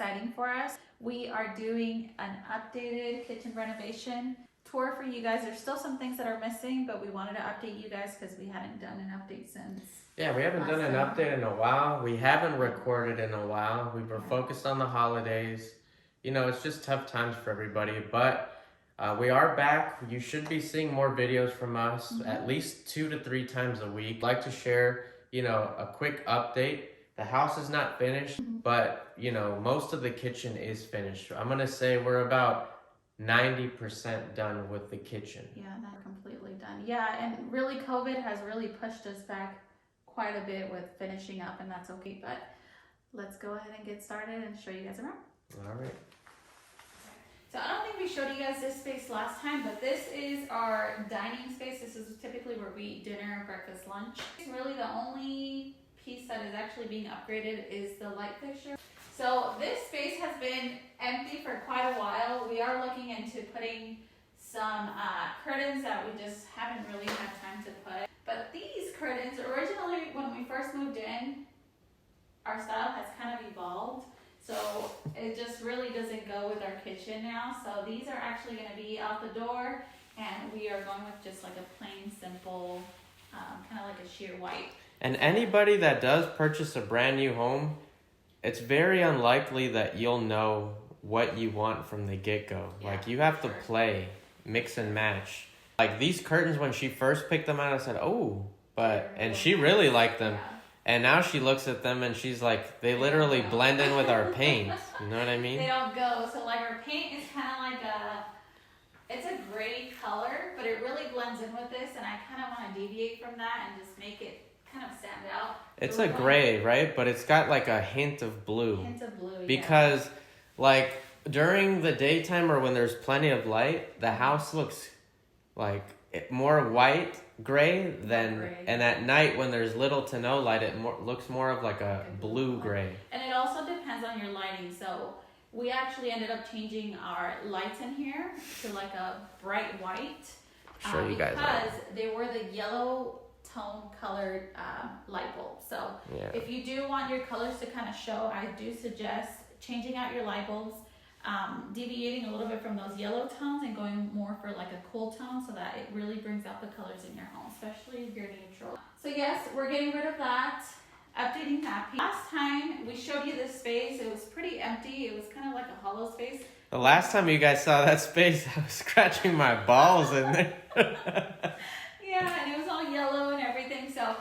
exciting for us. We are doing an updated kitchen renovation tour for you guys. There's still some things that are missing, but we wanted to update you guys because we hadn't done an update since. Yeah, we haven't done an update in a while. We haven't recorded in a while. We were focused on the holidays. You know, it's just tough times for everybody, but we are back. You should be seeing more videos from us at least 2 to 3 times a week. I'd like to share, you know, a quick update. The house is not finished, but, you know, most of the kitchen is finished. I'm going to say we're about 90% done with the kitchen. Yeah, that's completely done. Yeah, and really COVID has really pushed us back quite a bit with finishing up, and that's okay, but let's go ahead and get started and show you guys around. All right. So I don't think we showed you guys this space last time, but this is our dining space. This is typically where we eat dinner, breakfast, lunch. Really the only piece that is actually being upgraded is the light fixture. So this space has been empty for quite a while. We are looking into putting some curtains that we just haven't really had time to put. But these curtains, originally when we first moved in, our style has kind of evolved. So it just really doesn't go with our kitchen now. So these are actually going to be out the door, and we are going with just like a plain, simple, kind of like a sheer white. And anybody that does purchase a brand new home, it's very unlikely that you'll know what you want from the get-go. Yeah, like, you have to play, mix and match. Like, these curtains, when she first picked them out, I said, oh, but, and she really liked them. Yeah. And now she looks at them and she's like, they literally blend in with our paint. You know what I mean? They don't go. So like our paint is kind of like it's a gray color, but it really blends in with this. And I kind of want to deviate from that and just make it kind of stand out. It's a gray, right? But it's got like a hint of blue. Hint of blue, because like during the daytime or when there's plenty of light, the house looks like more white, gray than, and at night when there's little to no light, it looks more of like a blue gray. And it also depends on your lighting. So we actually ended up changing our lights in here to like a bright white. Show you guys because they were the yellow tone colored light bulbs. So if you do want your colors to kind of show, I do suggest changing out your light bulbs. Deviating a little bit from those yellow tones and going more for like a cool tone so that it really brings out the colors in your home, especially if you're neutral. So yes, we're getting rid of that, updating that piece. Last time we showed you this space, it was pretty empty. It was kind of like a hollow space. The last time you guys saw that space, I was scratching my balls in there. Yeah, and it was all yellow and everything. So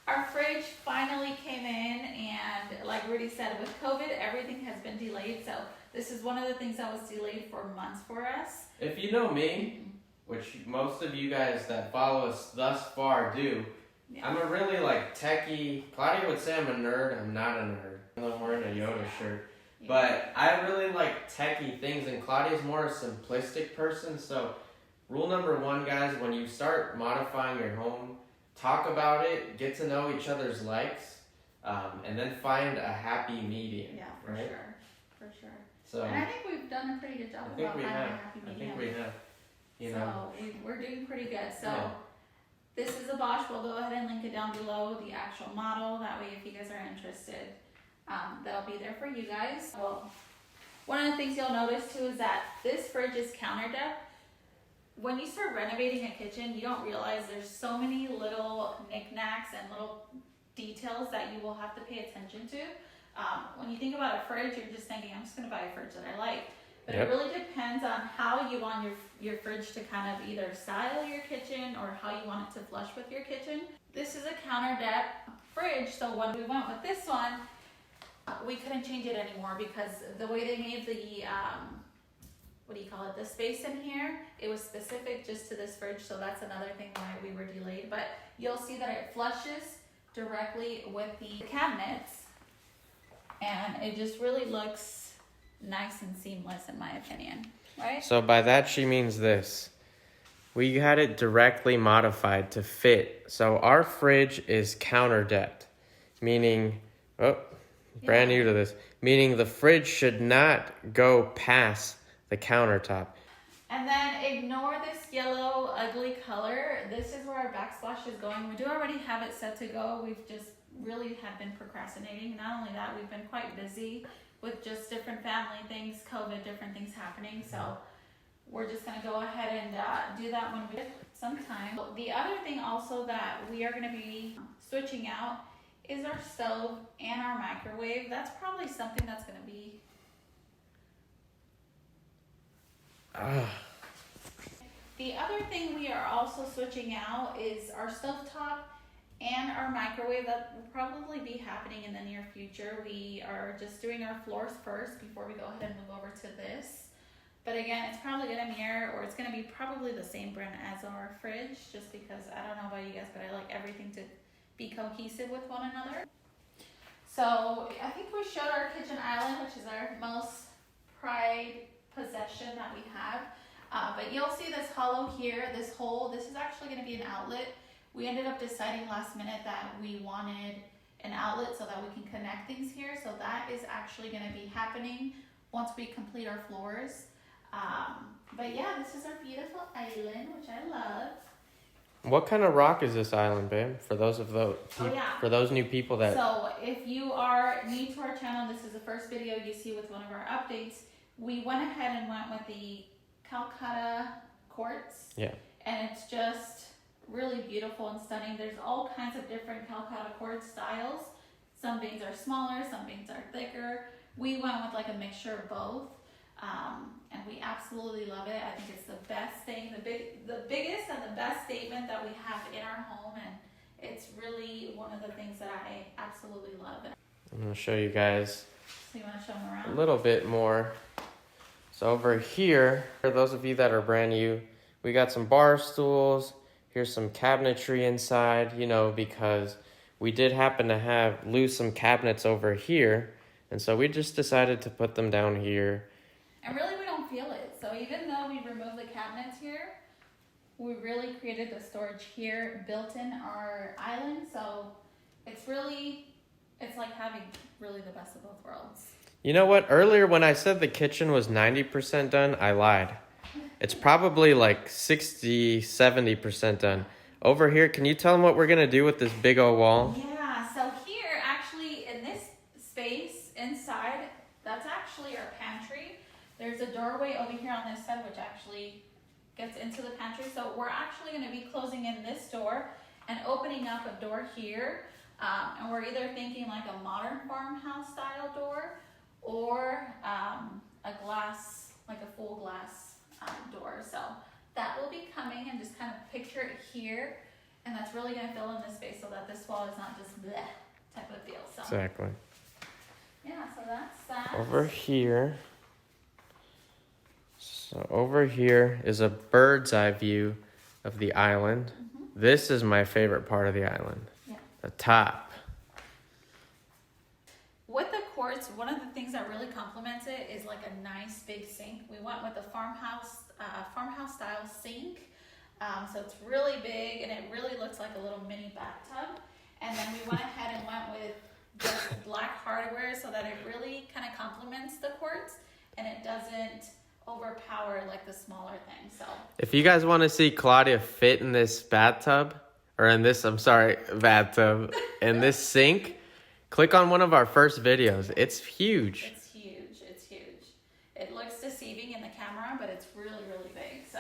our fridge finally came in, and like Rudy said, with COVID, everything has been delayed. So this is one of the things that was delayed for months for us. If you know me, which most of you guys that follow us thus far do, I'm a really like techie. Claudia would say I'm a nerd. I'm not a nerd. I'm wearing a Yoda shirt. But I really like techie things, and Claudia's more a simplistic person. So rule number 1, guys, when you start modifying your home, talk about it, get to know each other's likes, and then find a happy medium. Yeah, for sure. For sure. So, and I think we've done a pretty good job about finding a happy medium. I think we have. You know. So we're doing pretty good. So this is a Bosch. We'll go ahead and link it down below, the actual model. That way, if you guys are interested, that'll be there for you guys. Well, one of the things you'll notice too is that this fridge is counter depth. When you start renovating a kitchen, you don't realize there's so many little knickknacks and little details that you will have to pay attention to. When you think about a fridge, you're just thinking, I'm just going to buy a fridge that I like. But it really depends on how you want your fridge to kind of either style your kitchen or how you want it to flush with your kitchen. This is a counter depth fridge, so when we went with this one, we couldn't change it anymore because the way they made the the space in here, it was specific just to this fridge, so that's another thing why we were delayed. But you'll see that it flushes directly with the cabinets, and it just really looks nice and seamless in my opinion, right? So by that she means this. We had it directly modified to fit. So our fridge is counter depth, meaning, brand new to this, meaning the fridge should not go past the countertop. And then ignore this yellow ugly color. This is where our backsplash is going. We do already have it set to go. We've just really have been procrastinating. Not only that, we've been quite busy with just different family things, COVID, different things happening. So we're just gonna go ahead and do that when we get some time. The other thing also that we are gonna be switching out is our stove and our microwave. That's probably something that's gonna be The other thing we are also switching out is our stovetop and our microwave. That will probably be happening in the near future. We are just doing our floors first before we go ahead and move over to this. But again, it's probably gonna mirror, or it's gonna be probably the same brand as our fridge, just because I don't know about you guys, but I like everything to be cohesive with one another. So I think we showed our kitchen island, which is our most prized possession that we have. But you'll see this hollow here, this hole. This is actually going to be an outlet. We ended up deciding last minute that we wanted an outlet so that we can connect things here. So that is actually going to be happening once we complete our floors. But yeah, this is our beautiful island, which I love. What kind of rock is this island, babe? For those for those new people that. So if you are new to our channel, this is the first video you see with one of our updates. We went ahead and went with the Calcutta quartz. Yeah. And it's just really beautiful and stunning. There's all kinds of different Calcutta quartz styles. Some beans are smaller, some beans are thicker. We went with like a mixture of both. And we absolutely love it. I think it's the best thing, the biggest and the best statement that we have in our home, and it's really one of the things that I absolutely love. I'm gonna show you guys So you want to show them around? a little bit more. So over here, for those of you that are brand new, we got some bar stools. Here's some cabinetry inside, you know, because we did happen to lose some cabinets over here. And so we just decided to put them down here. And really, we don't feel it. So even though we removed the cabinets here, we really created the storage here, built in our island. So it's like having really the best of both worlds. You know what? Earlier when I said the kitchen was 90% done, I lied. It's probably like 60, 70% done. Over here, can you tell them what we're going to do with this big old wall? Yeah, so here, actually, in this space inside, that's actually our pantry. There's a doorway over here on this side, which actually gets into the pantry. So we're actually going to be closing in this door and opening up a door here. And we're either thinking like a modern farmhouse style door, or a glass, like a full glass door. So that will be coming, and just kind of picture it here. And that's really going to fill in this space so that this wall is not just bleh type of feel. So Exactly. yeah, so that's that. Over here. So over here is a bird's eye view of the island. Mm-hmm. This is my favorite part of the island. Yeah. The top. With the quartz, one of the things that really complements it is like a nice big sink. We went with the farmhouse style sink. So it's really big, and it really looks like a little mini bathtub. And then we went ahead and went with just black hardware so that it really kind of complements the quartz, and it doesn't overpower like the smaller thing. So If you guys want to see Claudia fit in this bathtub, or in this, bathtub, in this sink, click on one of our first videos. It's huge. It's huge. It's huge. It looks deceiving in the camera, but it's really, really big. So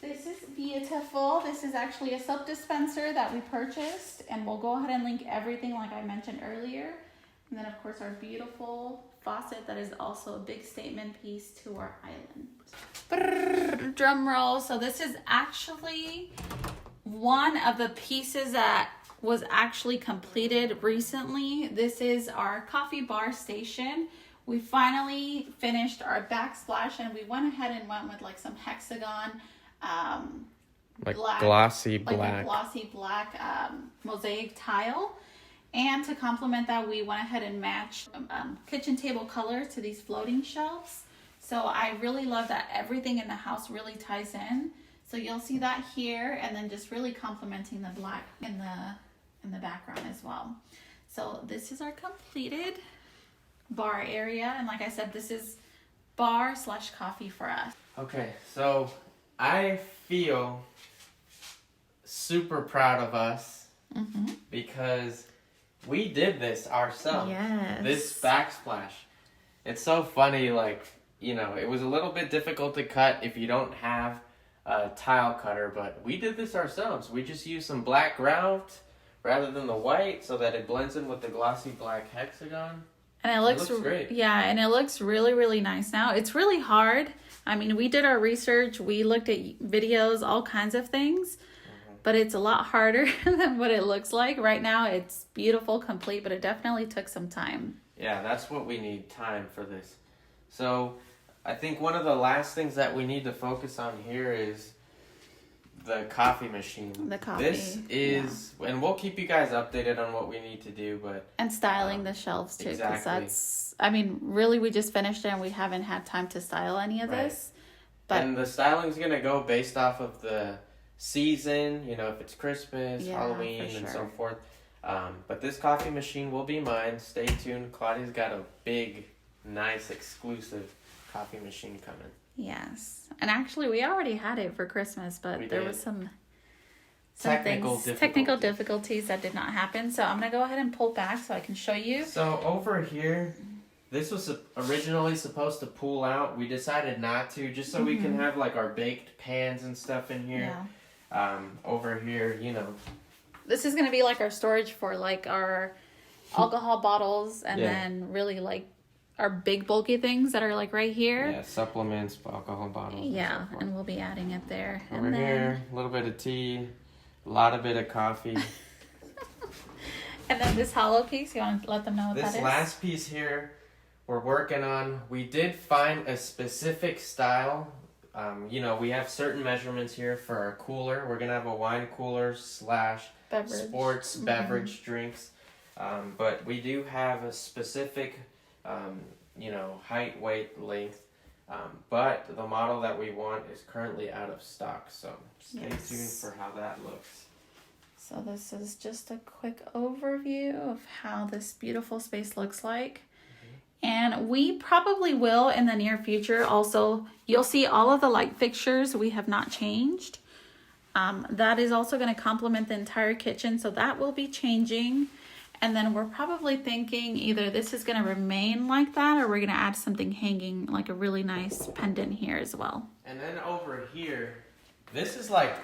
this is beautiful. This is actually a soap dispenser that we purchased, and we'll go ahead and link everything like I mentioned earlier. And then of course our beautiful faucet that is also a big statement piece to our island. Brrr, drum roll. So this is actually one of the pieces that was actually completed recently. This is our coffee bar station. We finally finished our backsplash, and we went ahead and went with like some hexagon glossy black. Like a glossy black mosaic tile. And to complement that, we went ahead and matched kitchen table color to these floating shelves. So I really love that everything in the house really ties in. So you'll see that here, and then just really complementing the black in the background as well. So this is our completed bar area, and like I said, this is bar/coffee for us. Okay, so I feel super proud of us because we did this ourselves. Yes. This backsplash. It's so funny, like, you know, it was a little bit difficult to cut if you don't have a tile cutter, but we did this ourselves. We just used some black grout rather than the white so that it blends in with the glossy black hexagon. And it looks great. Yeah, and it looks really, really nice now. It's really hard. I mean, we did our research. We looked at videos, all kinds of things. But it's a lot harder than what it looks like. Right now, it's beautiful, complete, but it definitely took some time. Yeah, that's what we need, time for this. So I think one of the last things that we need to focus on here is the coffee machine. The coffee. This is, and we'll keep you guys updated on what we need to do, but... And styling the shelves too, because exactly. that's, I mean, really we just finished it and we haven't had time to style any of this. But and the styling's going to go based off of the season, you know, if it's Christmas, Halloween, and so forth. But this coffee machine will be mine. Stay tuned. Claudia's got a big, nice, exclusive coffee machine coming. Yes. And actually, we already had it for Christmas, but there was some technical difficulties that did not happen. So I'm going to go ahead and pull back so I can show you. So over here, this was originally supposed to pull out. We decided not to, just so we can have like our baked pans and stuff in here. Yeah. Over here, you know. This is going to be like our storage for like our alcohol bottles and then really like our big bulky things that are like right here. Yeah, supplements, alcohol bottles. Yeah, and we'll be adding it there. Over here, a little bit of tea, a lot of bit of coffee. And then this hollow piece, you want to let them know what that is? This last piece here, we're working on. We did find a specific style. You know, we have certain measurements here for our cooler. We're going to have a wine cooler / sports beverage drinks. But we do have a specific, you know, height, weight, length. But the model that we want is currently out of stock. So stay tuned for how that looks. So this is just a quick overview of how this beautiful space looks like. And we probably will in the near future also, you'll see all of the light fixtures we have not changed. That is also going to complement the entire kitchen, so that will be changing. And then we're probably thinking either this is going to remain like that or we're going to add something hanging, like a really nice pendant here as well. And then over here, this is like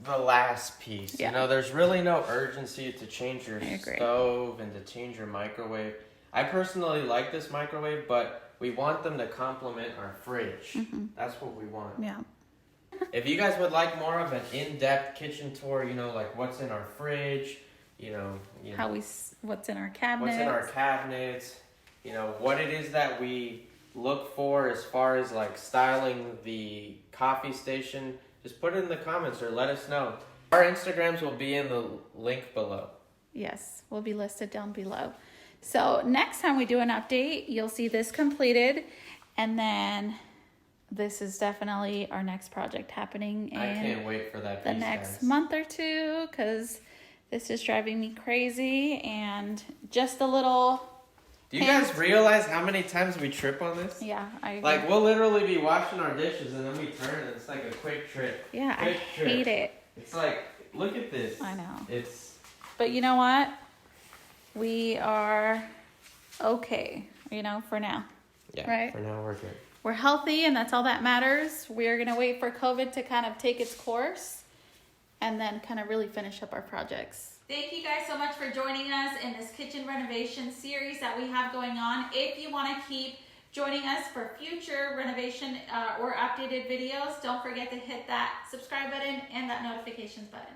the last piece. Yeah. You know, there's really no urgency to change your stove and to change your microwave. I personally like this microwave, but we want them to complement our fridge. That's what we want. Yeah. If you guys would like more of an in-depth kitchen tour, you know, like what's in our fridge, you know what's in our cabinets, you know, what it is that we look for as far as like styling the coffee station, just put it in the comments or let us know. Our Instagrams will be in the link below. Yes, will be listed down below. So next time we do an update, you'll see this completed, and then this is definitely our next project happening in I can't wait for that the next month or two, because this is driving me crazy. And just a little Do you guys realize how many times we trip on this? Yeah, I agree. Like, we'll literally be washing our dishes and then we turn and it's like a quick trip. Yeah, I hate it. It's like, look at this. I know. But you know what? We are okay, you know, for now. Yeah, right? For now we're good. We're healthy, and that's all that matters. We're going to wait for COVID to kind of take its course and then kind of really finish up our projects. Thank you guys so much for joining us in this kitchen renovation series that we have going on. If you want to keep joining us for future renovation or updated videos, don't forget to hit that subscribe button and that notifications button.